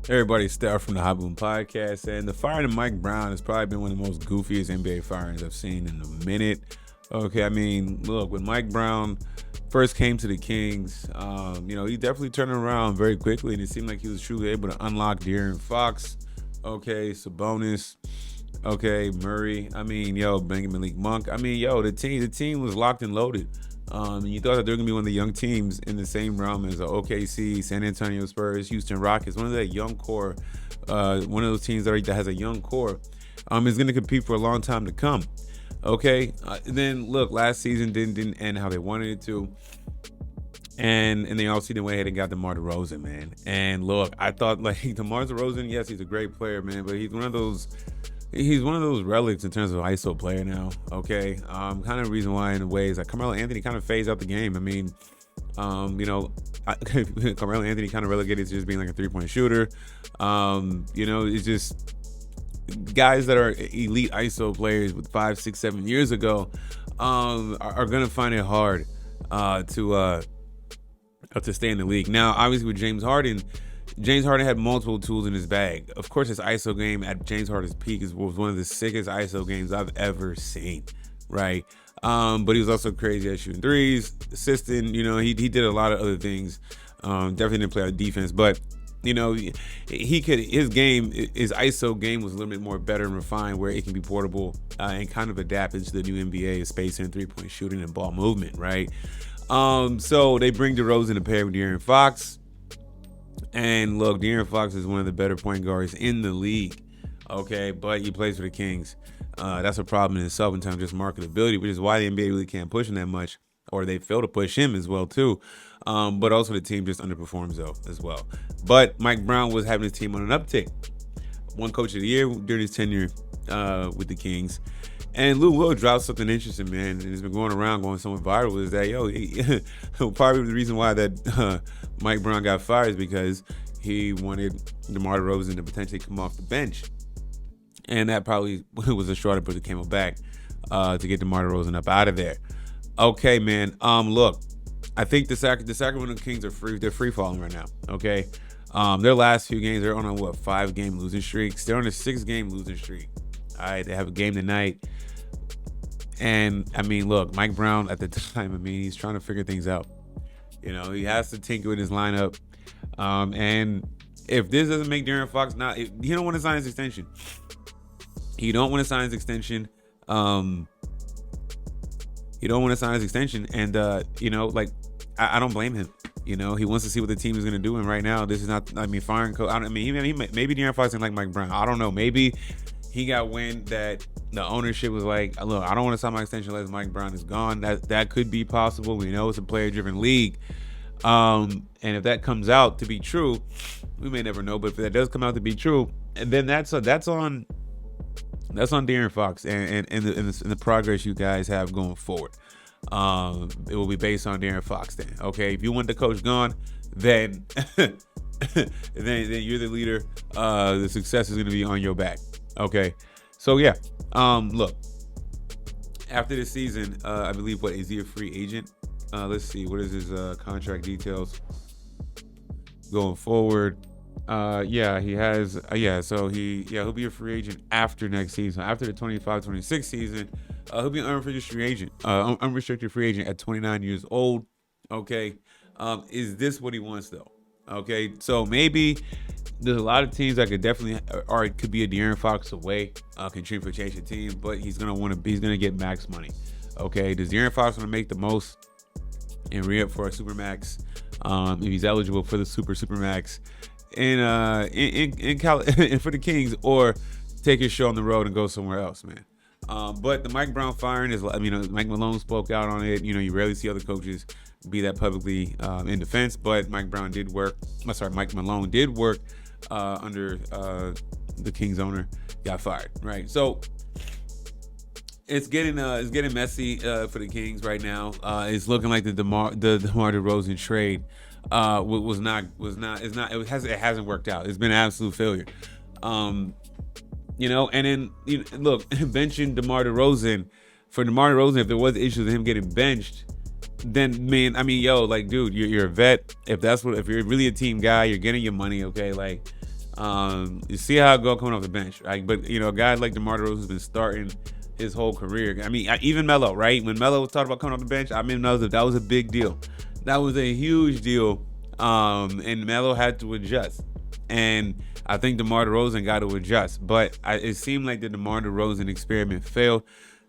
Everybody, Star from the Hot Boom Podcast, and the firing of Mike Brown has probably been one of the most goofiest NBA firings I've seen in a minute. Okay, I mean, look, when Mike Brown first came to the Kings, he definitely turned it around very quickly, and it seemed like he was truly able to unlock De'Aaron Fox, okay, Sabonis, okay, Murray. I mean, bringing Malik Monk. I mean, the team was locked and loaded. And you thought that they're going to be one of the young teams in the same realm as the OKC, San Antonio Spurs, Houston Rockets, one of that young core, one of those teams that has a young core, is going to compete for a long time to come. Okay, then look, last season didn't end how they wanted it to, and they also went ahead and got DeMar DeRozan, man. And look, I thought like DeMar DeRozan, yes, he's a great player, man, but he's one of those relics in terms of ISO player now. Okay, kind of reason why in a way is like Carmelo Anthony kind of phased out the game. I mean, Carmelo Anthony kind of relegated to just being like a 3-point shooter. It's just guys that are elite ISO players with 5, 6, 7 years ago are gonna find it hard to stay in the league. Now, obviously with James Harden had multiple tools in his bag. Of course, his ISO game at James Harden's peak was one of the sickest ISO games I've ever seen, right? But he was also crazy at shooting threes, assisting. He did a lot of other things. Definitely didn't play on defense, but his ISO game was a little bit more better and refined, where it can be portable and kind of adapt into the new NBA space and 3-point shooting and ball movement, right? So they bring DeRozan to pair with De'Aaron Fox. And look, De'Aaron Fox is one of the better point guards in the league, okay? But he plays for the Kings. That's a problem in itself in terms of just marketability, which is why the NBA really can't push him that much, or they fail to push him as well too. But also the team just underperforms though as well. But Mike Brown was having his team on an uptick. One coach of the year during his tenure with the Kings. And Lou Will dropped something interesting, man, and it's been going around, going somewhat viral, is that, probably the reason why that Mike Brown got fired is because he wanted DeMar DeRozan to potentially come off the bench. And that probably was a straw that put the camel back to get DeMar DeRozan up out of there. Okay, man, look, I think the Sacramento Kings are free. They're free falling right now, okay? Their last few games, they're on a, 5-game losing streak. They're on a 6-game losing streak. All right, they have a game tonight. And I mean, look, Mike Brown at the time, he's trying to figure things out. He has to tinker with his lineup. And if this doesn't make De'Aaron Fox, he don't want to sign his extension. He don't want to sign his extension. And I don't blame him. He wants to see what the team is going to do. And right now, this is not. Firing coach. Maybe De'Aaron Fox didn't like Mike Brown. I don't know. Maybe he got wind that the ownership was like, look, I don't want to sign my extension unless Mike Brown is gone. That could be possible. We know it's a player-driven league. And if that comes out to be true, we may never know. But if that does come out to be true, and then that's on De'Aaron Fox and the progress you guys have going forward. It will be based on De'Aaron Fox then. Okay, if you want the coach gone, then then you're the leader. The success is going to be on your back. Okay, so yeah. Look, after the season, I believe is he a free agent? Let's see, what is his contract details going forward? He has. So he'll be a free agent after next season, after the 25-26 season. He'll be an unrestricted free agent at 29 years old. Okay, is this what he wants though? Okay, so maybe there's a lot of teams that could definitely, or it could be a De'Aaron Fox away, contribute for changing team, but he's gonna get max money. Okay, does De'Aaron Fox want to make the most and re-up for a supermax? If he's eligible for the supermax, and for the Kings, or take his show on the road and go somewhere else, man. But the Mike Brown firing is, Mike Malone spoke out on it. You rarely see other coaches be that publicly in defense, but Mike Malone did work under the Kings owner, got fired, right? So it's getting messy for the Kings right now. It's looking like the DeMar DeRozan trade it hasn't worked out. It's been an absolute failure. And then look, benching DeMar DeRozan, if there was issues with him getting benched, then man, dude, you're a vet. If you're really a team guy, you're getting your money, okay? You see how it go coming off the bench, right? But a guy like DeMar DeRozan has been starting his whole career. I mean, even Melo, right? When Melo was talking about coming off the bench, I mean, that was a big deal. That was a huge deal. And Melo had to adjust. And I think DeMar DeRozan got to adjust. But it seemed like the DeMar DeRozan experiment failed.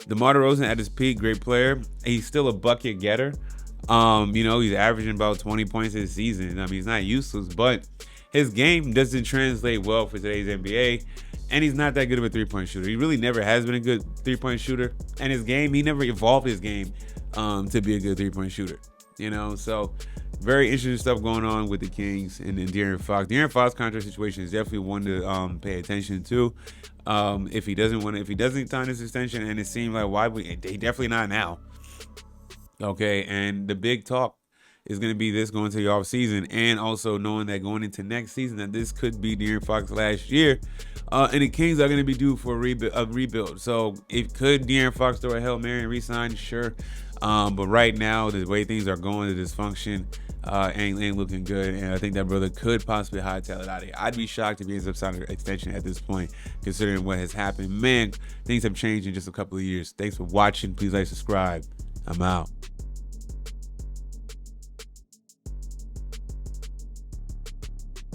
DeMar DeRozan at his peak, great player. He's still a bucket getter. He's averaging about 20 points this season. I mean, he's not useless, but his game doesn't translate well for today's NBA. And he's not that good of a three-point shooter. He really never has been a good three-point shooter. And his game, he never evolved his game to be a good three-point shooter. So very interesting stuff going on with the Kings and De'Aaron Fox. De'Aaron Fox contract situation is definitely one to pay attention to. If he doesn't sign this extension, and it seemed like they definitely not now. Okay, and the big talk is going to be this going to the off season, and also knowing that going into next season that this could be De'Aaron Fox last year, and the Kings are going to be due for a rebuild. So if could De'Aaron Fox throw a Hail Mary and resign? Sure. But right now, the way things are going, the dysfunction ain't looking good, and I think that brother could possibly hightail it out of here. I'd be shocked if he ends up signing an extension at this point, considering what has happened. Man, things have changed in just a couple of years. Thanks for watching. Please like, subscribe. I'm out.